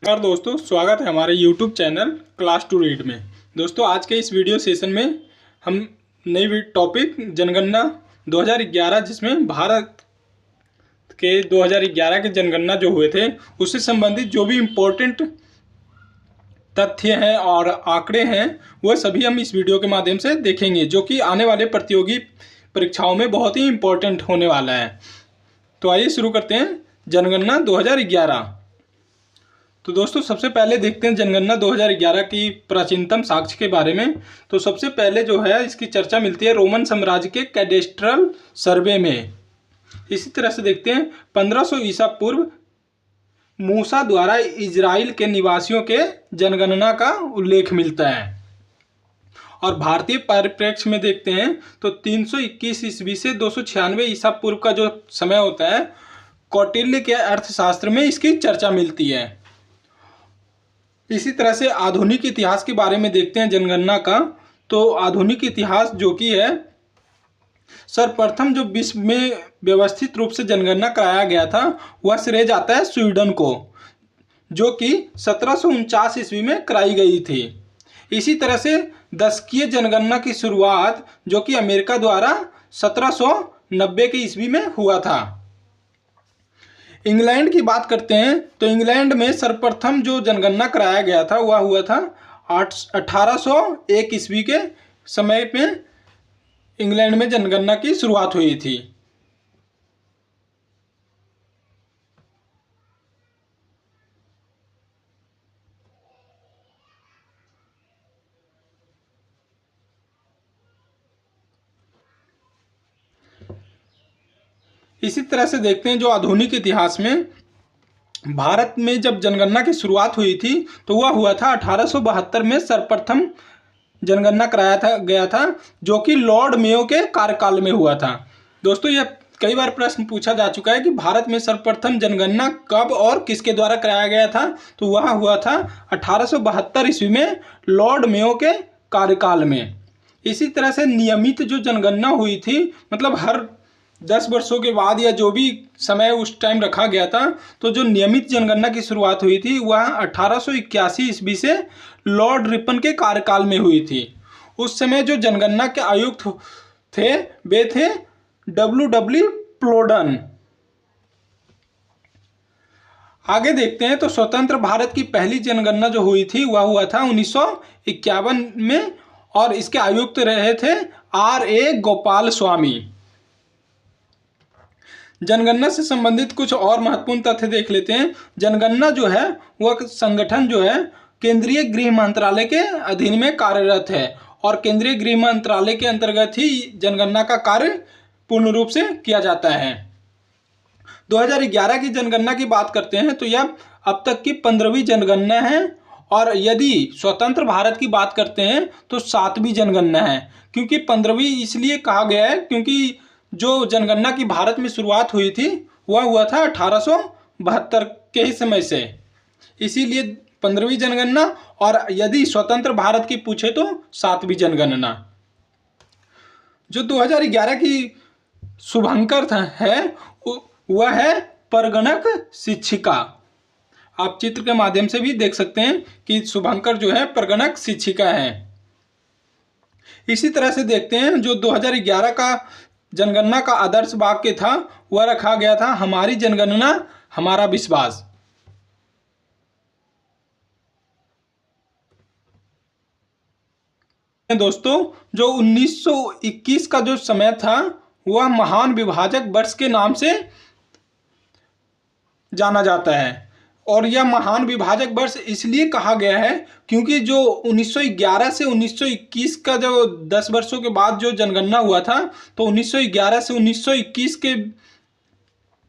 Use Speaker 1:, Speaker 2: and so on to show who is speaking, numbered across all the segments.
Speaker 1: नमस्कार दोस्तों, स्वागत है हमारे YouTube channel class to read में। दोस्तों, आज के इस वीडियो सेशन में हम नई टॉपिक जनगणना 2011, जिसमें भारत के 2011 के जनगणना जो हुए थे उससे संबंधित जो भी इम्पोर्टेंट तथ्य हैं और आंकड़े हैं वह सभी हम इस वीडियो के माध्यम से देखेंगे, जो कि आने वाले प्रतियोगी परीक्षाओं में बहुत ही इम्पोर्टेंट होने वाला है। तो आइए शुरू करते हैं जनगणना 2011। तो दोस्तों, सबसे पहले देखते हैं जनगणना 2011 की प्राचीनतम साक्ष्य के बारे में। तो सबसे पहले जो है इसकी चर्चा मिलती है रोमन साम्राज्य के कैडेस्ट्रल सर्वे में। इसी तरह से देखते हैं 1500 ईसा पूर्व मूसा द्वारा इजराइल के निवासियों के जनगणना का उल्लेख मिलता है। और भारतीय परिप्रेक्ष्य में देखते हैं तो 321 ईस्वी से 296 ईसा पूर्व का जो समय होता है, कौटिल्य के अर्थशास्त्र में इसकी चर्चा मिलती है। इसी तरह से आधुनिक इतिहास के बारे में देखते हैं जनगणना का। तो आधुनिक इतिहास जो कि है, सर्वप्रथम जो विश्व में व्यवस्थित रूप से जनगणना कराया गया था वह श्रेय जाता है स्वीडन को, जो कि 1749 ईस्वी में कराई गई थी। इसी तरह से दशकीय जनगणना की शुरुआत जो कि अमेरिका द्वारा 1790 के ईस्वी में हुआ था। इंग्लैंड की बात करते हैं तो इंग्लैंड में सर्वप्रथम जो जनगणना कराया गया था वह हुआ था 1801 ईस्वी के समय में इंग्लैंड में जनगणना की शुरुआत हुई थी। इसी तरह से देखते हैं जो आधुनिक इतिहास में भारत में जब जनगणना की शुरुआत हुई थी तो वह हुआ था 1872 में सर्वप्रथम जनगणना कराया गया था, जो कि लॉर्ड मेयो के कार्यकाल में हुआ था। दोस्तों, यह कई बार प्रश्न पूछा जा चुका है कि भारत में सर्वप्रथम जनगणना कब और किसके द्वारा कराया गया था। तो वह हुआ था 1872 ईस्वी में लॉर्ड मेयो के कार्यकाल में। इसी तरह से नियमित जो जनगणना हुई थी, मतलब हर 10 वर्षों के बाद या जो भी समय उस टाइम रखा गया था, तो जो नियमित जनगणना की शुरुआत हुई थी वह 1881 ईस्वी से लॉर्ड रिपन के कार्यकाल में हुई थी। उस समय जो जनगणना के आयुक्त थे वे थे डब्ल्यू प्लोडन। आगे देखते हैं तो स्वतंत्र भारत की पहली जनगणना जो हुई थी वह हुआ था 1951 में, और इसके आयुक्त रहे थे R.A. गोपाल स्वामी। जनगणना से संबंधित कुछ और महत्वपूर्ण तथ्य देख लेते हैं। जनगणना जो है वह संगठन जो है केंद्रीय गृह मंत्रालय के अधीन में कार्यरत है, और केंद्रीय गृह मंत्रालय के अंतर्गत ही जनगणना का कार्य पूर्ण रूप से किया जाता है। 2011 की जनगणना की बात करते हैं तो यह अब तक की 15वीं जनगणना है, और यदि स्वतंत्र भारत की बात करते हैं तो 7वीं जनगणना है। क्योंकि 15वीं इसलिए कहा गया है क्योंकि जो जनगणना की भारत में शुरुआत हुई थी वह हुआ था 1872 के ही समय से, इसीलिए 15वीं जनगणना। और यदि स्वतंत्र भारत की पूछे तो 7वीं जनगणना। जो 2011 की शुभंकर है वह है परगणक शिक्षिका। आप चित्र के माध्यम से भी देख सकते हैं कि शुभंकर जो है परगणक शिक्षिका है। इसी तरह से देखते हैं जो 2011 का जनगणना का आदर्श वाक्य था वह रखा गया था, हमारी जनगणना हमारा विश्वास। दोस्तों, जो 1921 का जो समय था वह महान विभाजक वर्ष के नाम से जाना जाता है, और यह महान विभाजक वर्ष इसलिए कहा गया है क्योंकि जो 1911 से 1921 का जो 10 वर्षों के बाद जो जनगणना हुआ था, तो 1911 से 1921 के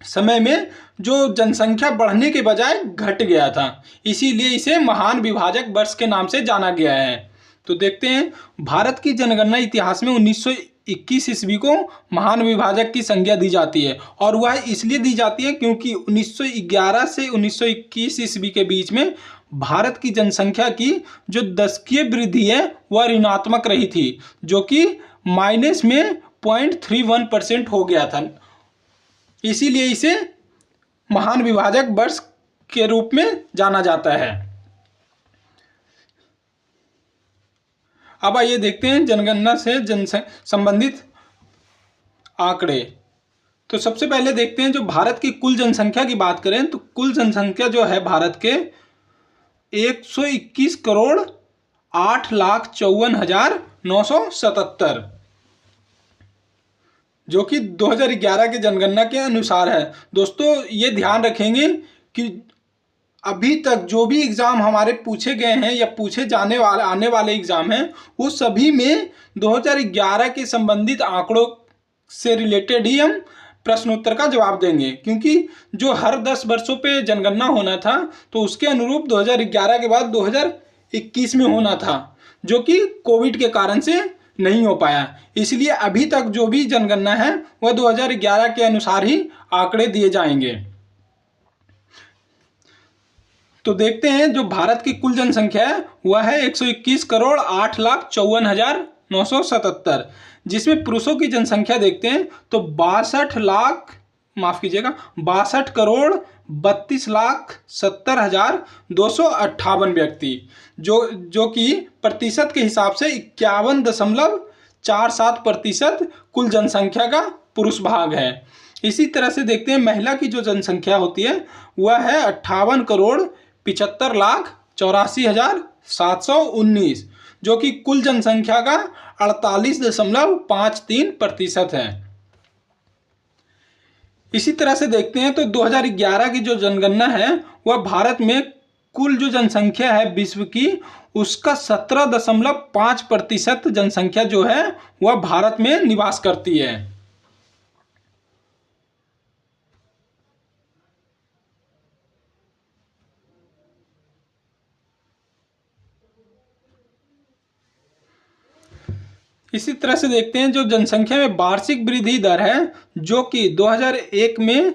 Speaker 1: समय में जो जनसंख्या बढ़ने के बजाय घट गया था, इसीलिए इसे महान विभाजक वर्ष के नाम से जाना गया है। तो देखते हैं भारत की जनगणना इतिहास में 1921 ईस्वी को महान विभाजक की संज्ञा दी जाती है, और वह इसलिए दी जाती है क्योंकि 1911 से 1921 ईस्वी के बीच में भारत की जनसंख्या की जो दशकीय वृद्धि है वह ऋणात्मक रही थी, जो कि माइनस में 0.31% हो गया था। इसीलिए इसे महान विभाजक वर्ष के रूप में जाना जाता है। अब आइए देखते हैं जनगणना से संबंधित आंकड़े। तो सबसे पहले देखते हैं जो भारत की कुल जनसंख्या की बात करें तो कुल जनसंख्या जो है भारत के 121 करोड़ 8,54,977, जो कि 2011 के जनगणना के अनुसार है। दोस्तों ये ध्यान रखेंगे कि अभी तक जो भी एग्ज़ाम हमारे पूछे गए हैं या पूछे जाने वाले आने वाले एग्ज़ाम हैं वो सभी में 2011 के संबंधित आंकड़ों से रिलेटेड ही हम प्रश्नोत्तर का जवाब देंगे, क्योंकि जो हर 10 वर्षों पे जनगणना होना था तो उसके अनुरूप 2011 के बाद 2021 में होना था, जो कि कोविड के कारण से नहीं हो पाया। इसलिए अभी तक जो भी जनगणना है वह 2011 के अनुसार ही आंकड़े दिए जाएंगे। तो देखते हैं जो भारत की कुल जनसंख्या है वह है 121 करोड़ 8,54,977, जिसमें पुरुषों की जनसंख्या देखते हैं तो 62 करोड़ 32,70,258 व्यक्ति, जो कि प्रतिशत के हिसाब से 51.47% कुल जनसंख्या का पुरुष भाग है। इसी तरह से देखते हैं महिला की जो जनसंख्या होती है वह है 58 करोड़ 75,84,719, जो कि कुल जनसंख्या का 48.53% है। इसी तरह से देखते हैं तो 2011 की जो जनगणना है वह भारत में कुल जो जनसंख्या है विश्व की उसका 17.5% जनसंख्या जो है वह भारत में निवास करती है। इसी तरह से देखते हैं जो जनसंख्या में वार्षिक वृद्धि दर है जो कि 2001 में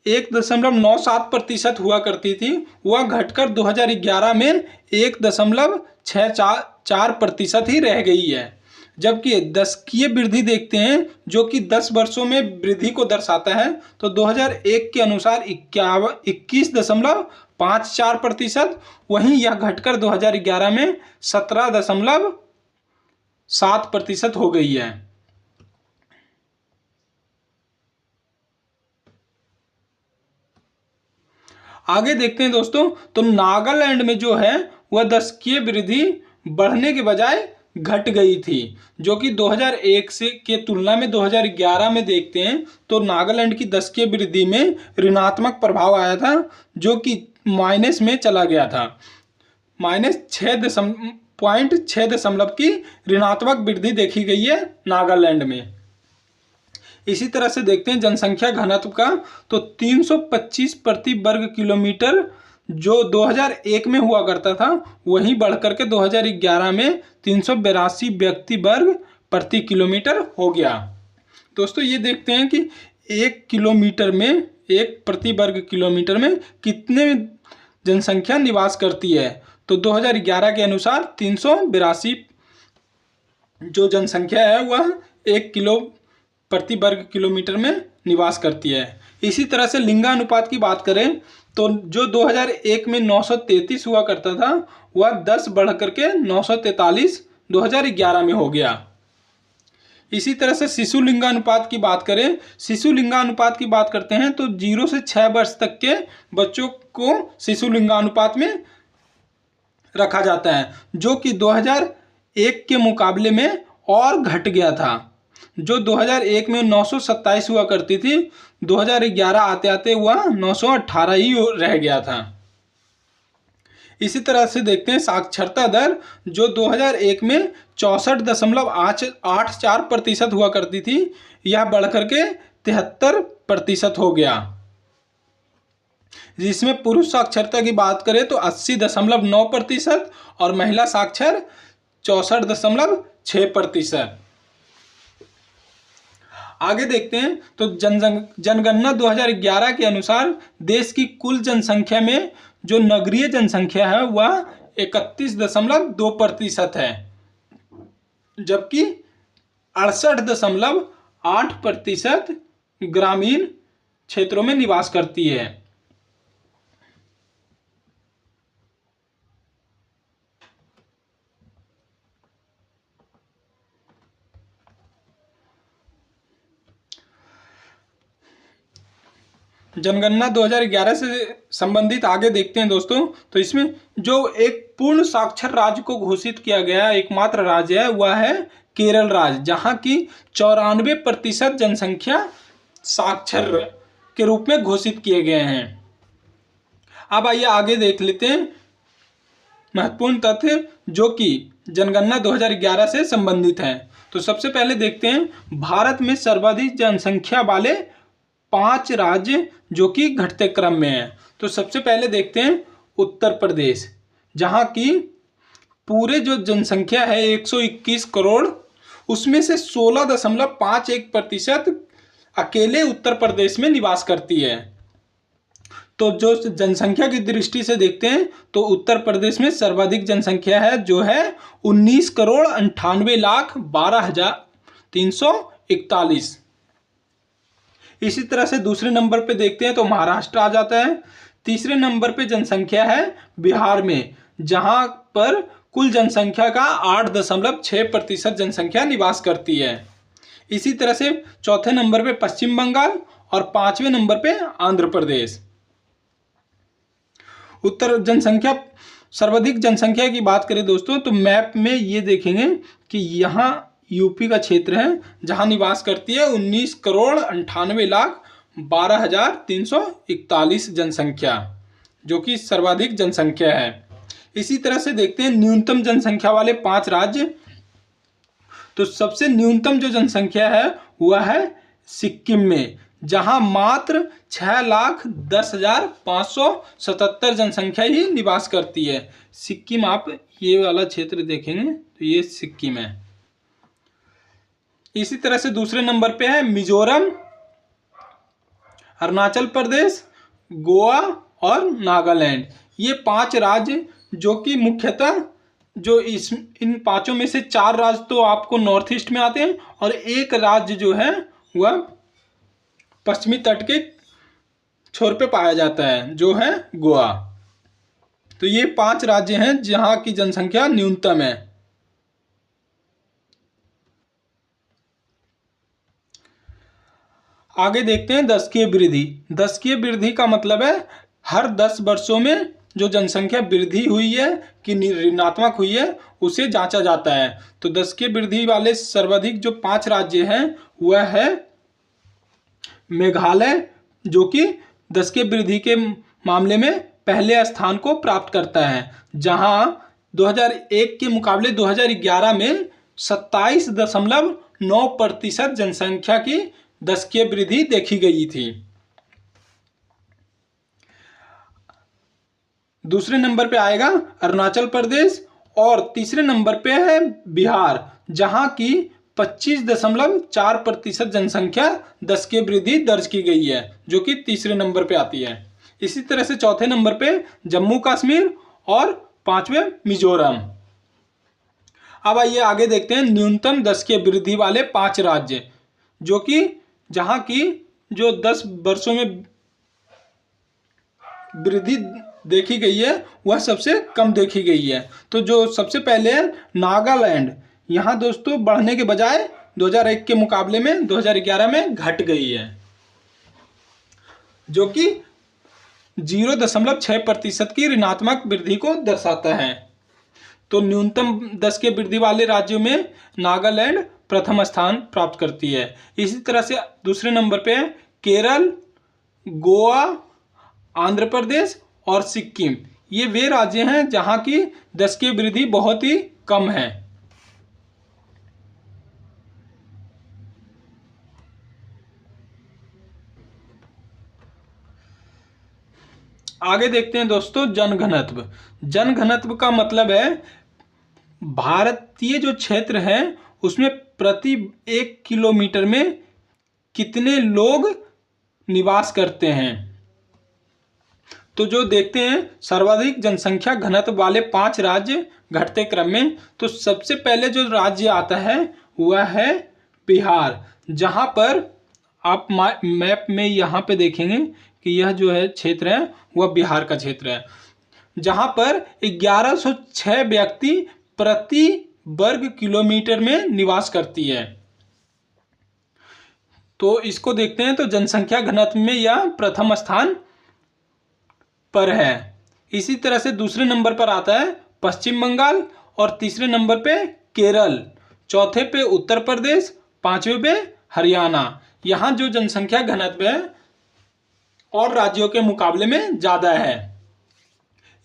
Speaker 1: 1.97% हुआ करती थी, वह घटकर 2011 में 1.64% ही रह गई है। जबकि दशकीय वृद्धि देखते हैं जो कि 10 वर्षों में वृद्धि को दर्शाता है, तो 2001 के अनुसार 21.54%, वहीं यह घटकर 2011 में 17.7% हो गई है। आगे देखते हैं दोस्तों, तो नागालैंड में जो है वह दशकीय वृद्धि बढ़ने के बजाय घट गई थी, जो कि 2001 से के तुलना में 2011 में देखते हैं तो नागालैंड की दशकीय वृद्धि में ऋणात्मक प्रभाव आया था, जो कि माइनस में चला गया था। -6.6 की ऋणात्मक वृद्धि देखी गई है नागालैंड में। इसी तरह से देखते हैं जनसंख्या घनत्व का, तो 325 प्रति वर्ग किलोमीटर जो 2001 में हुआ करता था वही बढ़कर के 2011 में 382 व्यक्ति वर्ग प्रति किलोमीटर हो गया। दोस्तों ये देखते हैं कि एक प्रति वर्ग किलोमीटर में कितने जनसंख्या निवास करती है, तो 2011 के अनुसार 382 जो जनसंख्या है वह 1 किलो प्रति वर्ग किलोमीटर में निवास करती है। इसी तरह से लिंगानुपात की बात करें तो जो 2001 में 933 हुआ करता था वह 10 बढ़ करके 943 2011 में हो गया। इसी तरह से शिशु लिंगानुपात की बात करें, शिशु लिंगानुपात की बात करते हैं तो 0 से 6 वर्ष तक के बच्चों को शिशु लिंगानुपात में रखा जाता है, जो कि 2001 के मुकाबले में और घट गया था। जो 2001 में 927 हुआ करती थी, 2011 आते आते वह 918 ही रह गया था। इसी तरह से देखते हैं साक्षरता दर, जो 2001 में 64.84% हुआ करती थी, यह बढ़कर के 73% हो गया। जिसमें पुरुष साक्षरता की बात करें तो 80.9% और महिला साक्षर 64.6%। आगे देखते हैं तो जनगणना 2011 के अनुसार देश की कुल जनसंख्या में जो नगरीय जनसंख्या है वह 31.2% है, जबकि 68.8% ग्रामीण क्षेत्रों में निवास करती है। जनगणना 2011 से संबंधित आगे देखते हैं दोस्तों। तो इसमें जो एक पूर्ण साक्षर राज्य को घोषित किया गया एकमात्र राज्य है वह है केरल राज्य, जहां की 94% जनसंख्या साक्षर के रूप में घोषित किए गए हैं। अब आइए आगे देख लेते हैं महत्वपूर्ण तथ्य जो कि जनगणना 2011 से संबंधित हैं। तो सबसे पहले देखते हैं भारत में सर्वाधिक जनसंख्या वाले 5 राज्य जो कि घटते क्रम में हैं। तो सबसे पहले देखते हैं उत्तर प्रदेश, जहां की पूरे जो जनसंख्या है 121 करोड़, उसमें से 16.51% अकेले उत्तर प्रदेश में निवास करती है। तो जो जनसंख्या की दृष्टि से देखते हैं तो उत्तर प्रदेश में सर्वाधिक जनसंख्या है जो है 19,98,12,341। इसी तरह से दूसरे नंबर पे देखते हैं तो महाराष्ट्र आ जाता है। तीसरे नंबर पे जनसंख्या है बिहार में, जहां पर कुल जनसंख्या का 8.6% जनसंख्या निवास करती है। इसी तरह से चौथे नंबर पे पश्चिम बंगाल और 5वें नंबर पे आंध्र प्रदेश। उत्तर जनसंख्या सर्वाधिक जनसंख्या की बात करें दोस्तों तो मैप में ये देखेंगे कि यहाँ यूपी का क्षेत्र है जहाँ निवास करती है 19,98,12,341 जनसंख्या, जो कि सर्वाधिक जनसंख्या है। इसी तरह से देखते हैं न्यूनतम जनसंख्या वाले 5 राज्य। तो सबसे न्यूनतम जो जनसंख्या है वह है सिक्किम में, जहां मात्र 6,10,577 जनसंख्या ही निवास करती है। सिक्किम, आप ये वाला क्षेत्र देखेंगे तो ये सिक्किम है। इसी तरह से दूसरे नंबर पे है मिजोरम, अरुणाचल प्रदेश, गोवा और नागालैंड। ये 5 राज्य जो कि मुख्यतः जो इन पांचों में से 4 राज्य तो आपको नॉर्थ ईस्ट में आते हैं और एक राज्य जो है वह पश्चिमी तट के छोर पे पाया जाता है जो है गोवा। तो ये 5 राज्य हैं जहां की जनसंख्या न्यूनतम है। आगे देखते हैं दशकीय वृद्धि। दशकीय वृद्धि का मतलब है हर 10 वर्षों में जो जनसंख्या वृद्धि हुई है कि ऋणात्मक हुई है उसे जांचा जाता है। तो दशकीय वृद्धि वाले सर्वाधिक जो 5 राज्य हैं वह है मेघालय, जो कि दशकीय वृद्धि के मामले में पहले स्थान को प्राप्त करता है, जहां 2001 के मुकाबले 2011 में 27.9% जनसंख्या की दशकीय वृद्धि देखी गई थी। दूसरे नंबर पे आएगा अरुणाचल प्रदेश और तीसरे नंबर पे है बिहार, जहां की 25.4% जनसंख्या दशकीय वृद्धि दर्ज की गई है, जो कि तीसरे नंबर पे आती है। इसी तरह से चौथे नंबर पे जम्मू कश्मीर और 5वें मिजोरम। अब आइए आगे देखते हैं न्यूनतम दशकीय वृद्धि वाले 5 राज्य, जो कि जहां की जो 10 वर्षों में वृद्धि देखी गई है वह सबसे कम देखी गई है। तो जो सबसे पहले है नागालैंड, यहाँ दोस्तों बढ़ने के बजाय 2001 के मुकाबले में 2011 में घट गई है, जो कि 0.6% की ऋणात्मक वृद्धि को दर्शाता है। तो न्यूनतम दशकीय वृद्धि वाले राज्यों में नागालैंड प्रथम स्थान प्राप्त करती है। इसी तरह से दूसरे नंबर पे है केरल, गोवा, आंध्र प्रदेश और सिक्किम। ये वे राज्य हैं जहां की दशकीय वृद्धि बहुत ही कम है। आगे देखते हैं दोस्तों जनघनत्व। जनघनत्व का मतलब है भारतीय जो क्षेत्र है उसमें प्रति 1 किलोमीटर में कितने लोग निवास करते हैं। तो जो देखते हैं सर्वाधिक जनसंख्या घनत्व वाले 5 राज्य घटते क्रम में, तो सबसे पहले जो राज्य आता है वह है बिहार, जहां पर आप मैप में यहाँ पे देखेंगे कि यह जो है क्षेत्र है वह बिहार का क्षेत्र है, जहां पर 1106 व्यक्ति प्रति वर्ग किलोमीटर में निवास करती है। तो इसको देखते हैं तो जनसंख्या घनत्व में यह प्रथम स्थान पर है। इसी तरह से दूसरे नंबर पर आता है पश्चिम बंगाल और तीसरे नंबर पे केरल, चौथे पे उत्तर प्रदेश, पांचवे पे हरियाणा। यहाँ जो जनसंख्या घनत्व है और राज्यों के मुकाबले में ज्यादा है।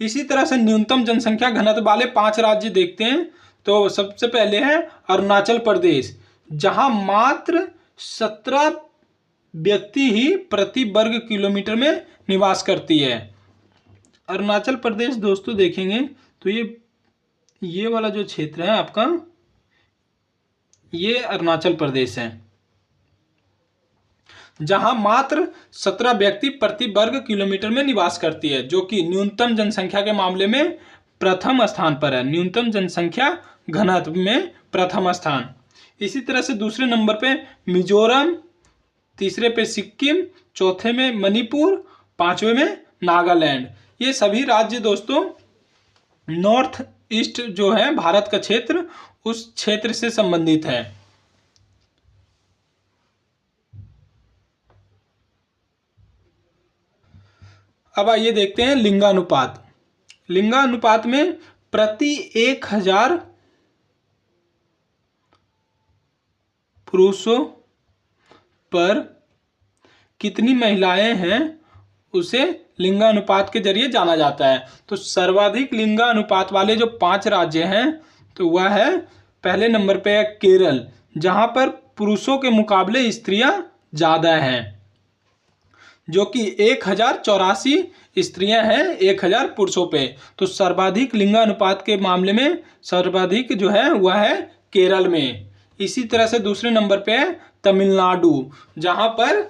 Speaker 1: इसी तरह से न्यूनतम जनसंख्या घनत्व वाले 5 राज्य देखते हैं तो सबसे पहले है अरुणाचल प्रदेश, जहां मात्र 17 व्यक्ति ही प्रति वर्ग किलोमीटर में निवास करती है। अरुणाचल प्रदेश दोस्तों देखेंगे तो ये वाला जो क्षेत्र है आपका, ये अरुणाचल प्रदेश है, जहां मात्र 17 व्यक्ति प्रति वर्ग किलोमीटर में निवास करती है, जो कि न्यूनतम जनसंख्या के मामले में प्रथम स्थान पर है। न्यूनतम जनसंख्या घनत्व में प्रथम स्थान। इसी तरह से दूसरे नंबर पे मिजोरम, तीसरे पे सिक्किम, चौथे में मणिपुर, पांचवे में नागालैंड। ये सभी राज्य दोस्तों नॉर्थ ईस्ट जो है भारत का क्षेत्र, उस क्षेत्र से संबंधित है। अब आइए देखते हैं लिंगानुपात। लिंगानुपात में प्रति 1000 पुरुषों पर कितनी महिलाएं हैं, उसे लिंगानुपात के जरिए जाना जाता है। तो सर्वाधिक लिंगानुपात वाले जो 5 राज्य हैं तो वह है, पहले नंबर पे है केरल, जहां पर पुरुषों के मुकाबले स्त्रियां ज्यादा हैं, जो कि 1084 स्त्रियां हैं 1000 पुरुषों पे। तो सर्वाधिक लिंगानुपात के मामले में सर्वाधिक जो है वह है केरल में। इसी तरह से दूसरे नंबर पे है तमिलनाडु, जहां पर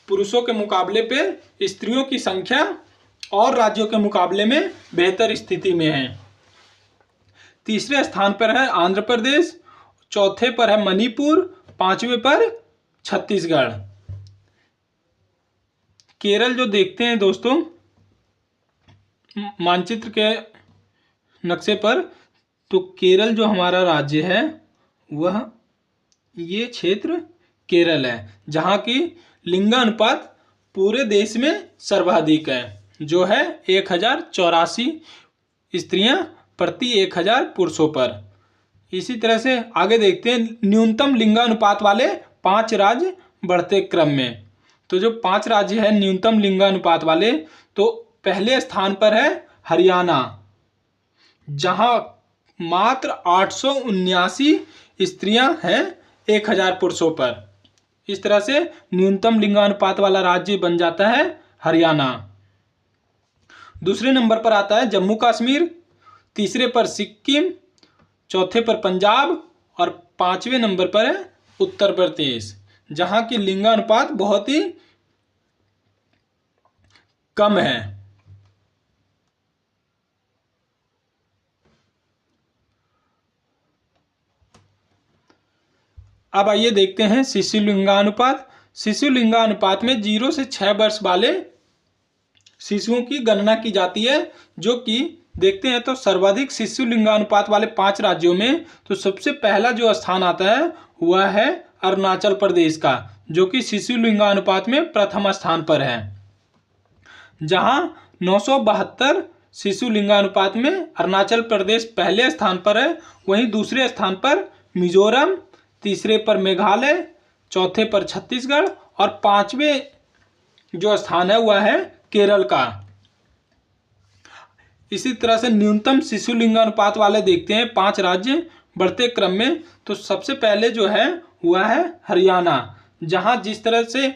Speaker 1: पुरुषों के मुकाबले पे स्त्रियों की संख्या और राज्यों के मुकाबले में बेहतर स्थिति में है। तीसरे स्थान पर है आंध्र प्रदेश, चौथे पर है मणिपुर, पांचवे पर छत्तीसगढ़। केरल जो देखते हैं दोस्तों मानचित्र के नक्शे पर, तो केरल जो हमारा राज्य है वह ये क्षेत्र केरल है, जहाँ की लिंगानुपात पूरे देश में सर्वाधिक है, जो है 1084 स्त्रियां प्रति 1000 पुरुषों पर। इसी तरह से आगे देखते हैं न्यूनतम लिंगानुपात वाले 5 राज्य बढ़ते क्रम में। तो जो 5 राज्य है न्यूनतम लिंगानुपात वाले, तो पहले स्थान पर है हरियाणा, जहां मात्र 879 स्त्रियां हैं 1000 पुरुषों पर। इस तरह से न्यूनतम लिंगानुपात वाला राज्य बन जाता है हरियाणा। दूसरे नंबर पर आता है जम्मू कश्मीर, तीसरे पर सिक्किम, चौथे पर पंजाब और पांचवें नंबर पर है उत्तर प्रदेश, जहां की लिंगानुपात बहुत ही कम है। अब आइए देखते हैं शिशु लिंगानुपात। शिशु लिंगानुपात में 0 से 6 वर्ष वाले शिशुओं की गणना की जाती है, जो कि देखते हैं तो सर्वाधिक शिशु लिंगानुपात वाले 5 राज्यों में तो सबसे पहला जो स्थान आता है वह है अरुणाचल प्रदेश का, जो कि शिशु लिंगानुपात में प्रथम स्थान पर है, जहां 972 शिशु लिंगानुपात में अरुणाचल प्रदेश पहले स्थान पर है। वहीं दूसरे स्थान पर मिजोरम, तीसरे पर मेघालय, चौथे पर छत्तीसगढ़ और पांचवें जो स्थान है वह है केरल का। इसी तरह से न्यूनतम शिशु लिंगानुपात वाले देखते हैं 5 राज्य बढ़ते क्रम में। तो सबसे पहले जो है वह है हरियाणा, जहां जिस तरह से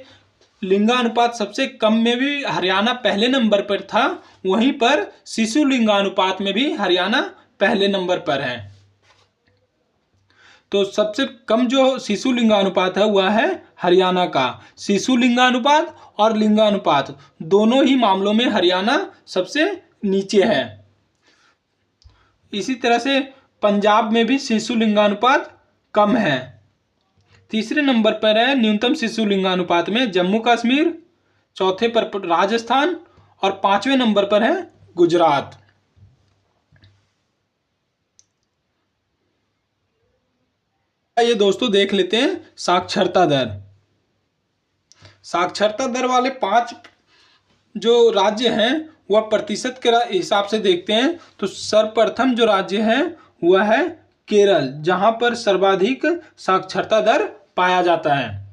Speaker 1: लिंगानुपात सबसे कम में भी हरियाणा पहले नंबर पर था, वहीं पर शिशु लिंगानुपात में भी हरियाणा पहले नंबर पर है। तो सबसे कम जो शिशु लिंगानुपात है वह है हरियाणा का। शिशु लिंगानुपात और लिंगानुपात दोनों ही मामलों में हरियाणा सबसे नीचे है। इसी तरह से पंजाब में भी शिशु लिंगानुपात कम है। तीसरे नंबर पर है न्यूनतम शिशु लिंगानुपात में जम्मू कश्मीर, चौथे पर राजस्थान और पांचवें नंबर पर है गुजरात। ये दोस्तों देख लेते हैं साक्षरता दर। साक्षरता दर वाले 5 जो राज्य हैं वह प्रतिशत के हिसाब से देखते हैं तो सर्वप्रथम जो राज्य है वह है केरल, जहां पर सर्वाधिक साक्षरता दर पाया जाता है,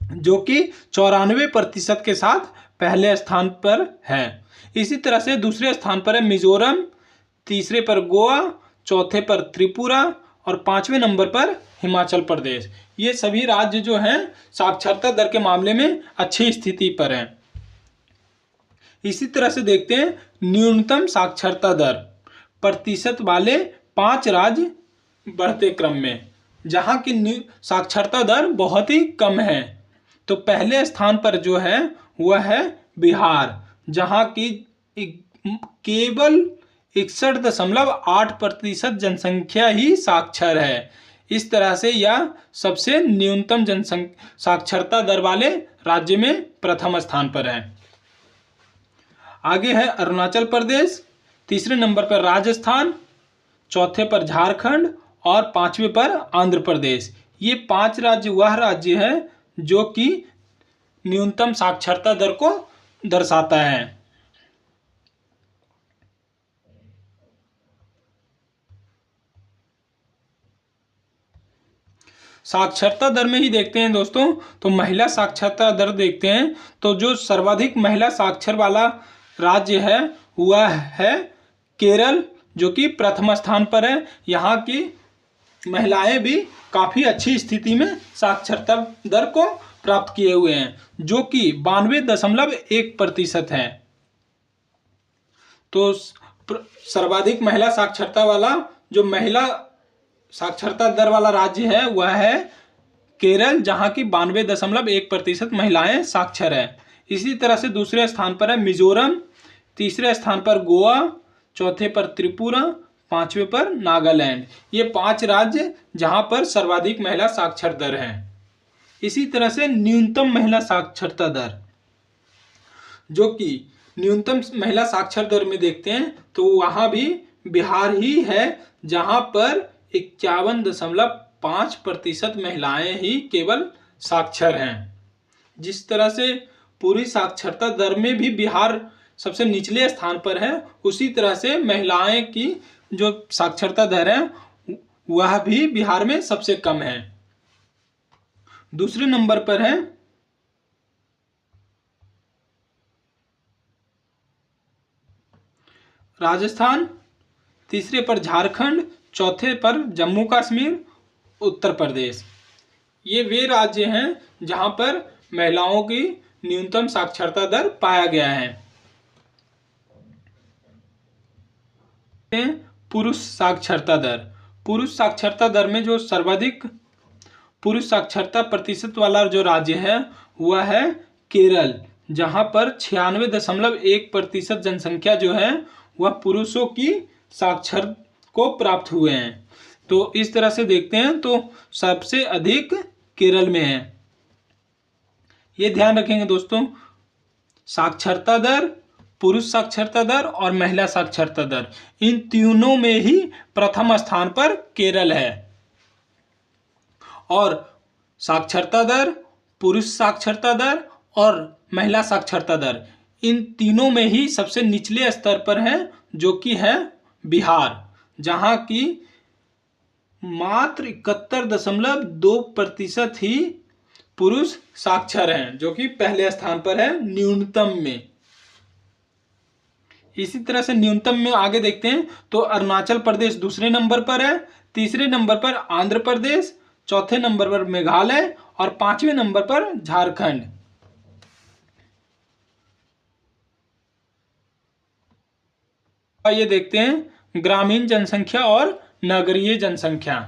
Speaker 1: जो कि 94% के साथ पहले स्थान पर है। इसी तरह से दूसरे स्थान पर है मिजोरम, तीसरे पर गोवा, चौथे पर त्रिपुरा और 5वें नंबर पर हिमाचल प्रदेश। ये सभी राज्य जो हैं साक्षरता दर के मामले में अच्छी स्थिति पर हैं। इसी तरह से देखते हैं न्यूनतम साक्षरता दर प्रतिशत वाले 5 राज्य बढ़ते क्रम में, जहां की साक्षरता दर बहुत ही कम है। तो पहले स्थान पर जो है वह है बिहार, जहां की केवल 61.8% जनसंख्या ही साक्षर है। इस तरह से यह सबसे न्यूनतम साक्षरता दर वाले राज्य में प्रथम स्थान पर है। आगे है अरुणाचल प्रदेश, तीसरे नंबर पर राजस्थान, चौथे पर झारखंड और 5वें पर आंध्र प्रदेश। ये 5 राज्य वह राज्य है जो कि न्यूनतम साक्षरता दर को दर्शाता है। साक्षरता दर में ही देखते हैं दोस्तों, तो महिला साक्षरता दर देखते हैं तो जो सर्वाधिक महिला साक्षर वाला राज्य है वह है केरल, जो कि प्रथम स्थान पर है। यहाँ की महिलाएं भी काफ़ी अच्छी स्थिति में साक्षरता दर को प्राप्त किए हुए हैं, जो कि 92.1% है। तो सर्वाधिक महिला साक्षरता वाला जो महिला साक्षरता दर वाला राज्य है वह है केरल, जहां की 92.1% महिलाएं साक्षर है। इसी तरह से दूसरे स्थान पर है मिजोरम, तीसरे स्थान पर गोवा, चौथे पर त्रिपुरा, 5वें पर नागालैंड। ये 5 राज्य जहां पर सर्वाधिक महिला साक्षर दर है। इसी तरह से न्यूनतम महिला साक्षरता दर, जो कि न्यूनतम महिला साक्षर दर में देखते हैं तो वहां भी बिहार ही है, जहां पर 51.5% महिलाएं ही केवल साक्षर हैं। जिस तरह से पूरी साक्षरता दर में भी बिहार सबसे निचले स्थान पर है, उसी तरह से महिलाएं की जो साक्षरता दर है वह भी बिहार में सबसे कम है। दूसरे नंबर पर है राजस्थान, तीसरे पर झारखंड, चौथे पर जम्मू कश्मीर, उत्तर प्रदेश। ये वे राज्य हैं जहां पर महिलाओं की न्यूनतम साक्षरता दर पाया गया है। पुरुष साक्षरता दर, पुरुष साक्षरता दर में जो सर्वाधिक पुरुष साक्षरता प्रतिशत वाला जो राज्य है वह है केरल, जहां पर 96.1% जनसंख्या जो है वह पुरुषों की साक्षर को प्राप्त हुए हैं। तो इस तरह से देखते हैं तो सबसे अधिक केरल में है। ये ध्यान रखेंगे दोस्तों, साक्षरता दर, पुरुष साक्षरता दर और महिला साक्षरता दर, इन तीनों में ही प्रथम स्थान पर केरल है। और साक्षरता दर, पुरुष साक्षरता दर और महिला साक्षरता दर, इन तीनों में ही सबसे निचले स्तर पर है, जो कि है बिहार, जहां की मात्र 71.2% ही पुरुष साक्षर हैं, जो कि पहले स्थान पर है न्यूनतम में। इसी तरह से न्यूनतम में आगे देखते हैं तो अरुणाचल प्रदेश दूसरे नंबर पर है, तीसरे नंबर पर आंध्र प्रदेश, चौथे नंबर पर मेघालय और 5वें नंबर पर झारखंड। ये देखते हैं ग्रामीण जनसंख्या और नगरीय जनसंख्या।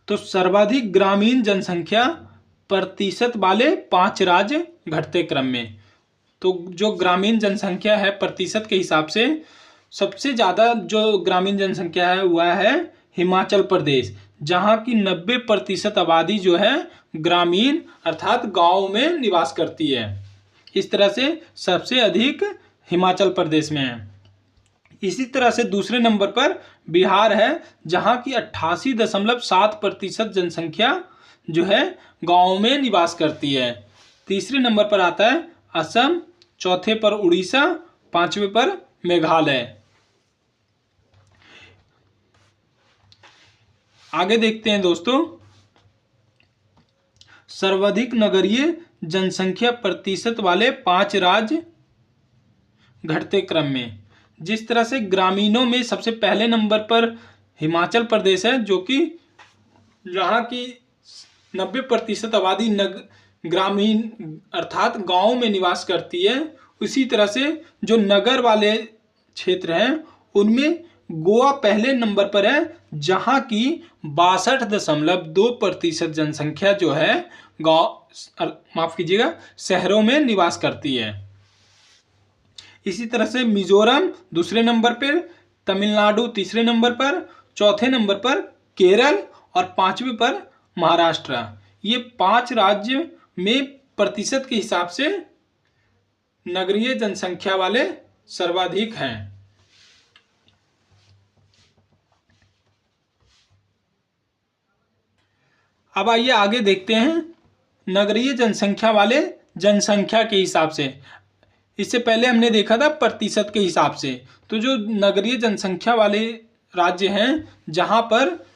Speaker 1: तो सर्वाधिक ग्रामीण जनसंख्या प्रतिशत वाले 5 राज्य घटते क्रम में। तो जो ग्रामीण जनसंख्या है प्रतिशत के हिसाब से सबसे ज़्यादा जो ग्रामीण जनसंख्या है वह है हिमाचल प्रदेश, जहां की 90% आबादी जो है ग्रामीण अर्थात गांव में निवास करती है। इस तरह से सबसे अधिक हिमाचल प्रदेश में है। इसी तरह से दूसरे नंबर पर बिहार है, जहां की 88.7% जनसंख्या जो है गाँव में निवास करती है। तीसरे नंबर पर आता है असम, चौथे पर उड़ीसा, पांचवें पर मेघालय। आगे देखते हैं दोस्तों, सर्वाधिक नगरीय जनसंख्या प्रतिशत वाले 5 राज्य घटते क्रम में। जिस तरह से ग्रामीणों में सबसे पहले नंबर पर हिमाचल प्रदेश है, जो कि जहाँ की 90% आबादी ग्रामीण अर्थात गाँव में निवास करती है। उसी तरह से जो नगर वाले क्षेत्र हैं उनमें गोवा पहले नंबर पर है, जहाँ की 62.2% जनसंख्या जो है माफ कीजिएगा शहरों में निवास करती है। इसी तरह से मिजोरम दूसरे नंबर पर, तमिलनाडु तीसरे नंबर पर, चौथे नंबर पर केरल और पांचवें पर महाराष्ट्र। ये 5 राज्य में प्रतिशत के हिसाब से नगरीय जनसंख्या वाले सर्वाधिक हैं। अब आइए आगे देखते हैं नगरीय जनसंख्या वाले जनसंख्या के हिसाब से। इससे पहले हमने देखा था प्रतिशत के हिसाब से। तो जो नगरीय जनसंख्या वाले राज्य हैं जहां पर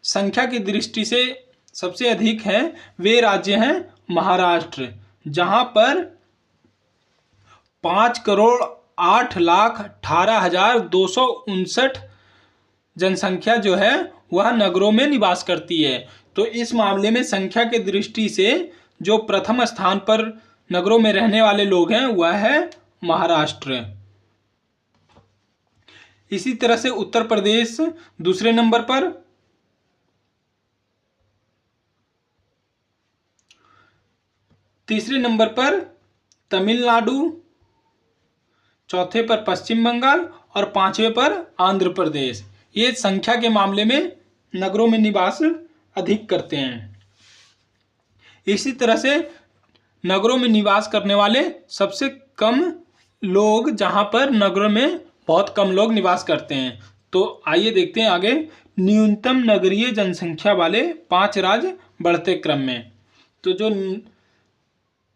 Speaker 1: संख्या की दृष्टि से सबसे अधिक हैं, वे राज्य हैं महाराष्ट्र, जहां पर 5,08,18,259 जनसंख्या जो है वह नगरों में निवास करती है। तो इस मामले में संख्या के दृष्टि से जो प्रथम स्थान पर नगरों में रहने वाले लोग हैं वह है महाराष्ट्र। इसी तरह से उत्तर प्रदेश दूसरे नंबर पर, तीसरे नंबर पर तमिलनाडु, चौथे पर पश्चिम बंगाल और पांचवें पर आंध्र प्रदेश। ये संख्या के मामले में नगरों में निवास अधिक करते हैं। इसी तरह से नगरों में निवास करने वाले सबसे कम लोग, जहां पर नगरों में बहुत कम लोग निवास करते हैं। तो आइए देखते हैं आगे न्यूनतम नगरीय जनसंख्या वाले 5 राज्य बढ़ते क्रम में। तो जो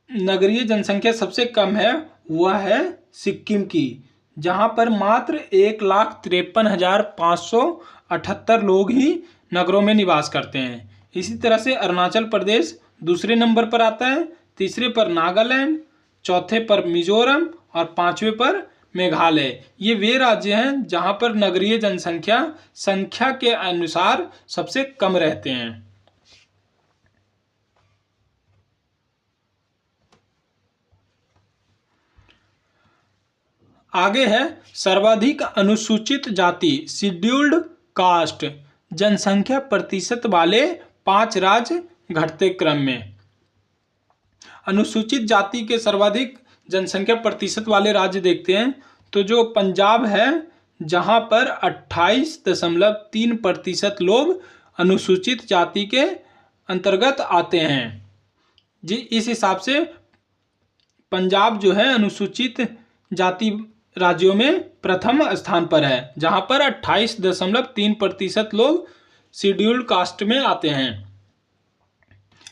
Speaker 1: नगरीय जनसंख्या सबसे कम है वह है सिक्किम की, जहां पर मात्र 1,53,578 लोग ही नगरों में निवास करते हैं। इसी तरह से अरुणाचल प्रदेश दूसरे नंबर पर आता है, तीसरे पर नागालैंड, चौथे पर मिजोरम और पांचवें पर मेघालय। ये वे राज्य हैं जहां पर नगरीय जनसंख्या संख्या के अनुसार सबसे कम रहते हैं। आगे है सर्वाधिक अनुसूचित जाति शेड्यूल्ड कास्ट जनसंख्या प्रतिशत वाले 5 राज्य घटते क्रम में। अनुसूचित जाति के सर्वाधिक जनसंख्या प्रतिशत वाले राज्य देखते हैं। तो जो पंजाब है, जहां पर 28.3% लोग अनुसूचित जाति के अंतर्गत आते हैं। जी, इस हिसाब से पंजाब जो है अनुसूचित जाति राज्यों में प्रथम स्थान पर है, जहां पर 28.3% लोग शेड्यूल्ड कास्ट में आते हैं।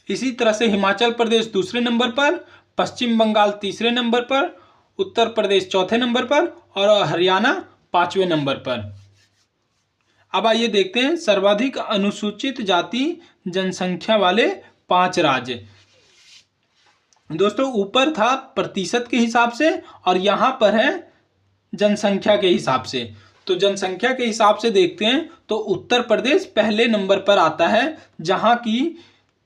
Speaker 1: इसी तरह से हिमाचल प्रदेश दूसरे नंबर पर, पश्चिम बंगाल तीसरे नंबर पर, उत्तर प्रदेश चौथे नंबर पर और हरियाणा 5वें नंबर पर। अब आइए देखते हैं सर्वाधिक अनुसूचित जाति जनसंख्या वाले 5 राज्य। दोस्तों, ऊपर था प्रतिशत के हिसाब से और यहां पर है जनसंख्या के हिसाब से। तो जनसंख्या के हिसाब से देखते हैं तो उत्तर प्रदेश पहले नंबर पर आता है, जहां की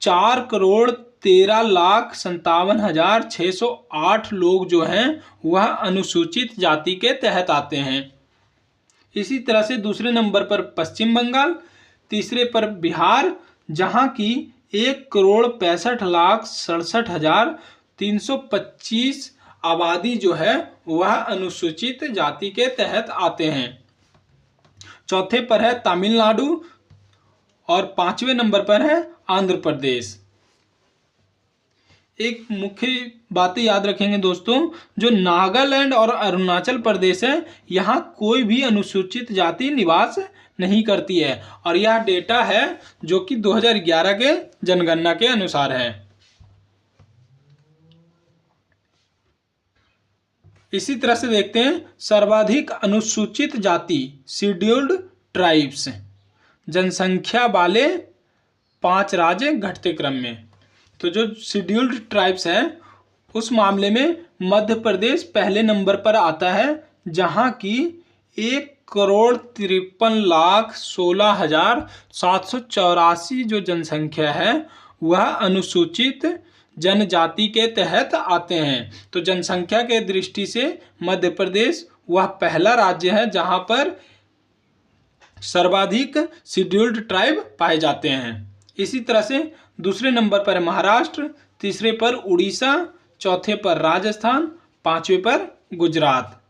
Speaker 1: 4,13,57,608 लोग जो हैं वह अनुसूचित जाति के तहत आते हैं। इसी तरह से दूसरे नंबर पर पश्चिम बंगाल, तीसरे पर बिहार, जहां की 1,65,67,325 आबादी जो है वह अनुसूचित जाति के तहत आते हैं। चौथे पर है तमिलनाडु और पांचवें नंबर पर है आंध्र प्रदेश। एक मुख्य बातें याद रखेंगे दोस्तों, जो नागालैंड और अरुणाचल प्रदेश है, यहाँ कोई भी अनुसूचित जाति निवास नहीं करती है। और यह डेटा है जो कि 2011 के जनगणना के अनुसार है। इसी तरह से देखते हैं सर्वाधिक अनुसूचित जाति शेड्यूल्ड ट्राइब्स, जनसंख्या वाले 5 राज्य घटते क्रम में। तो जो शेड्यूल्ड ट्राइब्स है उस मामले में मध्य प्रदेश पहले नंबर पर आता है, जहां की 1,53,16,784 जो जनसंख्या है वह अनुसूचित जनजाति के तहत आते हैं। तो जनसंख्या के दृष्टि से मध्य प्रदेश वह पहला राज्य है जहां पर सर्वाधिक शेड्यूल्ड ट्राइब पाए जाते हैं। इसी तरह से दूसरे नंबर पर महाराष्ट्र, तीसरे पर उड़ीसा, चौथे पर राजस्थान, पांचवें पर गुजरात।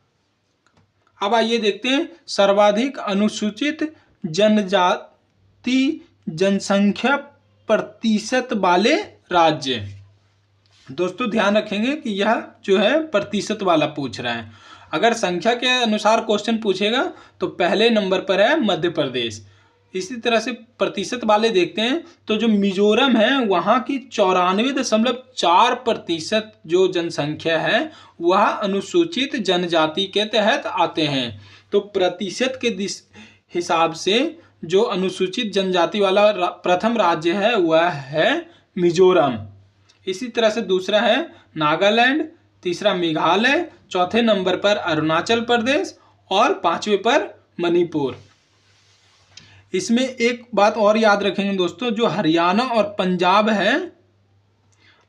Speaker 1: अब आइए देखते हैं सर्वाधिक अनुसूचित जनजाति जनसंख्या प्रतिशत वाले राज्य। दोस्तों ध्यान रखेंगे कि यह जो है प्रतिशत वाला पूछ रहा है। अगर संख्या के अनुसार क्वेश्चन पूछेगा तो पहले नंबर पर है मध्य प्रदेश। इसी तरह से प्रतिशत वाले देखते हैं तो जो मिजोरम है वहाँ की 94.4% जो जनसंख्या है वह अनुसूचित जनजाति के तहत आते हैं। तो प्रतिशत के हिसाब से जो अनुसूचित जनजाति वाला प्रथम राज्य है वह है मिजोरम। इसी तरह से दूसरा है नागालैंड, तीसरा मेघालय, चौथे नंबर पर अरुणाचल प्रदेश और पांचवें पर मणिपुर। इसमें एक बात और याद रखेंगे दोस्तों, जो हरियाणा और पंजाब है,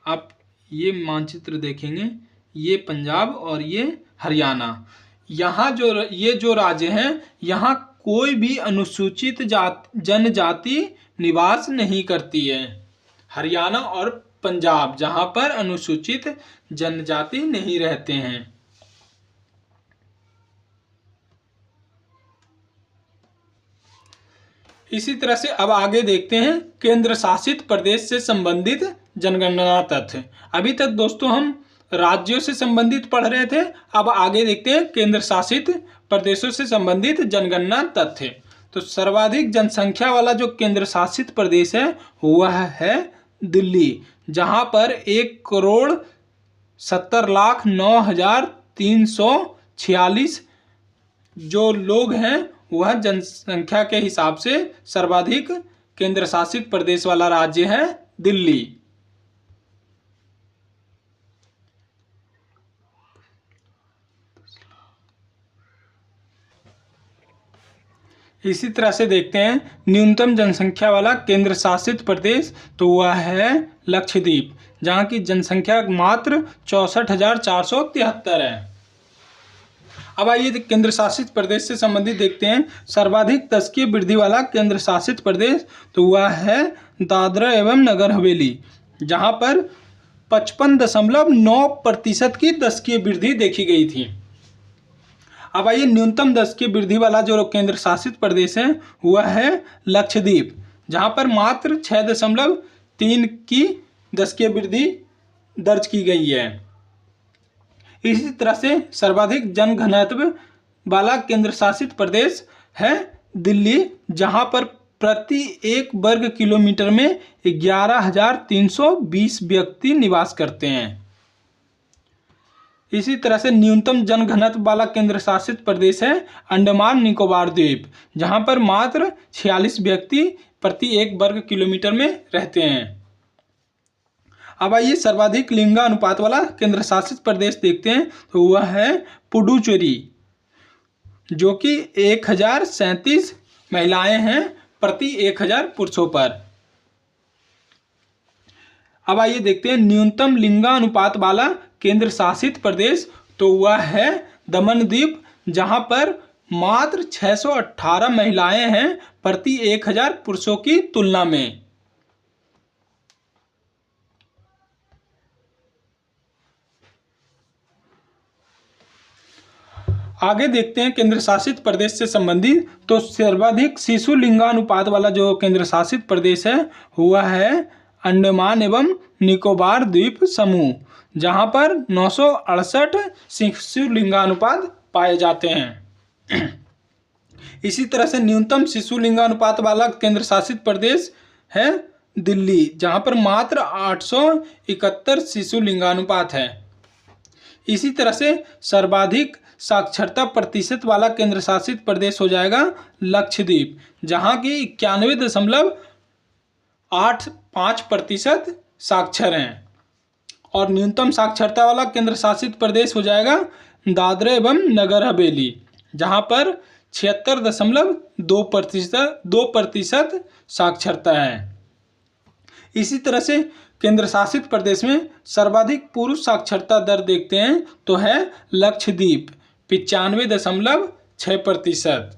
Speaker 1: आप ये मानचित्र देखेंगे, ये पंजाब और ये हरियाणा, यहाँ जो राज्य हैं यहाँ कोई भी अनुसूचित जनजाति निवास नहीं करती है। हरियाणा और पंजाब जहाँ पर अनुसूचित जनजाति नहीं रहते हैं। इसी तरह से अब आगे देखते हैं केंद्र शासित प्रदेश से संबंधित जनगणना तथ्य। अभी तक दोस्तों हम राज्यों से संबंधित पढ़ रहे थे, अब आगे देखते हैं केंद्र शासित प्रदेशों से संबंधित जनगणना तथ्य। तो सर्वाधिक जनसंख्या वाला जो केंद्र शासित प्रदेश है वह है दिल्ली, जहां पर 1,70,09,346 जो लोग हैं वह जनसंख्या के हिसाब से सर्वाधिक केंद्र शासित प्रदेश वाला राज्य है दिल्ली। इसी तरह से देखते हैं न्यूनतम जनसंख्या वाला केंद्र शासित प्रदेश, तो वह है लक्षद्वीप, जहां की जनसंख्या मात्र 64,473 है। अब आइए केंद्र शासित प्रदेश से संबंधित देखते हैं सर्वाधिक दशकीय वृद्धि वाला केंद्र शासित प्रदेश, तो वह है दादरा एवं नगर हवेली, जहां पर 55.9% की दशकीय वृद्धि देखी गई थी। अब आइए न्यूनतम दशकीय वृद्धि वाला जो केंद्र शासित प्रदेश है वह है लक्षद्वीप, जहां पर मात्र 6.3 की दशकीय वृद्धि दर्ज की गई है। इसी तरह से सर्वाधिक जनघनत्व वाला केंद्र शासित प्रदेश है दिल्ली, जहां पर प्रति 1 वर्ग किलोमीटर में 11,320 व्यक्ति निवास करते हैं। इसी तरह से न्यूनतम जनघनत्व वाला केंद्र शासित प्रदेश है अंडमान निकोबार द्वीप, जहां पर मात्र 46 व्यक्ति प्रति 1 वर्ग किलोमीटर में रहते हैं। अब आइए सर्वाधिक लिंगानुपात वाला केंद्र शासित प्रदेश देखते हैं, तो वह है पुडुचेरी, जो कि 1,037 महिलाएं हैं प्रति 1,000 पुरुषों पर। अब आइए देखते हैं न्यूनतम लिंगानुपात वाला केंद्र शासित प्रदेश, तो वह है दमनदीप, जहां पर मात्र 618 महिलाएं हैं प्रति 1,000 पुरुषों की तुलना में। आगे देखते हैं केंद्र शासित प्रदेश से संबंधित, तो सर्वाधिक शिशु लिंगानुपात वाला जो केंद्र शासित प्रदेश है हुआ है अंडमान एवं निकोबार द्वीप समूह, जहां पर 968 शिशु लिंगानुपात पाए जाते हैं। इसी तरह से न्यूनतम शिशु लिंगानुपात वाला केंद्र शासित प्रदेश है दिल्ली, जहां पर मात्र 871 शिशु लिंगानुपात है। इसी तरह से सर्वाधिक साक्षरता प्रतिशत वाला केंद्र शासित प्रदेश हो जाएगा लक्षद्वीप, जहां की 91.85% साक्षर हैं। और न्यूनतम साक्षरता वाला केंद्र शासित प्रदेश हो जाएगा दादरा एवं नगर हवेली, जहां पर 76.2% साक्षरता है। इसी तरह से केंद्र शासित प्रदेश में सर्वाधिक पुरुष साक्षरता दर देखते हैं तो है लक्षद्वीप 95.6%।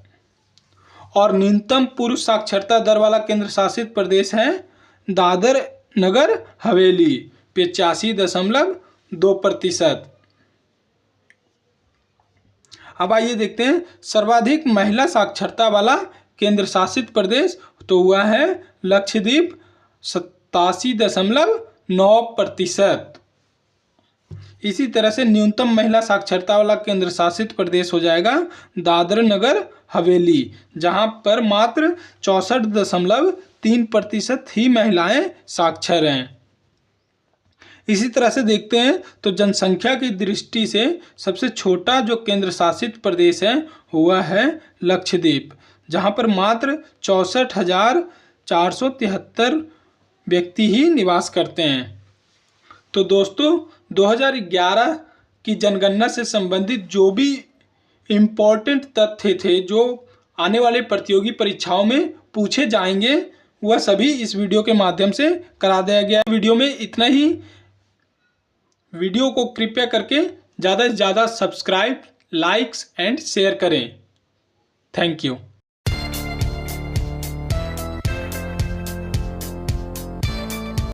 Speaker 1: और न्यूनतम पुरुष साक्षरता दर वाला केंद्र शासित प्रदेश है दादर नगर हवेली 85.2%। अब आइए देखते हैं सर्वाधिक महिला साक्षरता वाला केंद्र शासित प्रदेश, तो हुआ है लक्षद्वीप 87.9%। इसी तरह से न्यूनतम महिला साक्षरता वाला केंद्र शासित प्रदेश हो जाएगा दादर नगर हवेली, जहां पर मात्र 64.3% ही महिलाएं साक्षर हैं। इसी तरह से देखते हैं तो जनसंख्या की दृष्टि से सबसे छोटा जो केंद्र शासित प्रदेश है हुआ है लक्षद्वीप, जहां पर मात्र 64,473 व्यक्ति ही निवास करते हैं। तो दोस्तों 2011 की जनगणना से संबंधित जो भी इम्पोर्टेंट तथ्य थे जो आने वाले प्रतियोगी परीक्षाओं में पूछे जाएंगे, वह सभी इस वीडियो के माध्यम से करा दिया गया। वीडियो में इतना ही। वीडियो को कृपया करके ज़्यादा से ज़्यादा सब्सक्राइब, लाइक्स एंड शेयर करें। Thank you.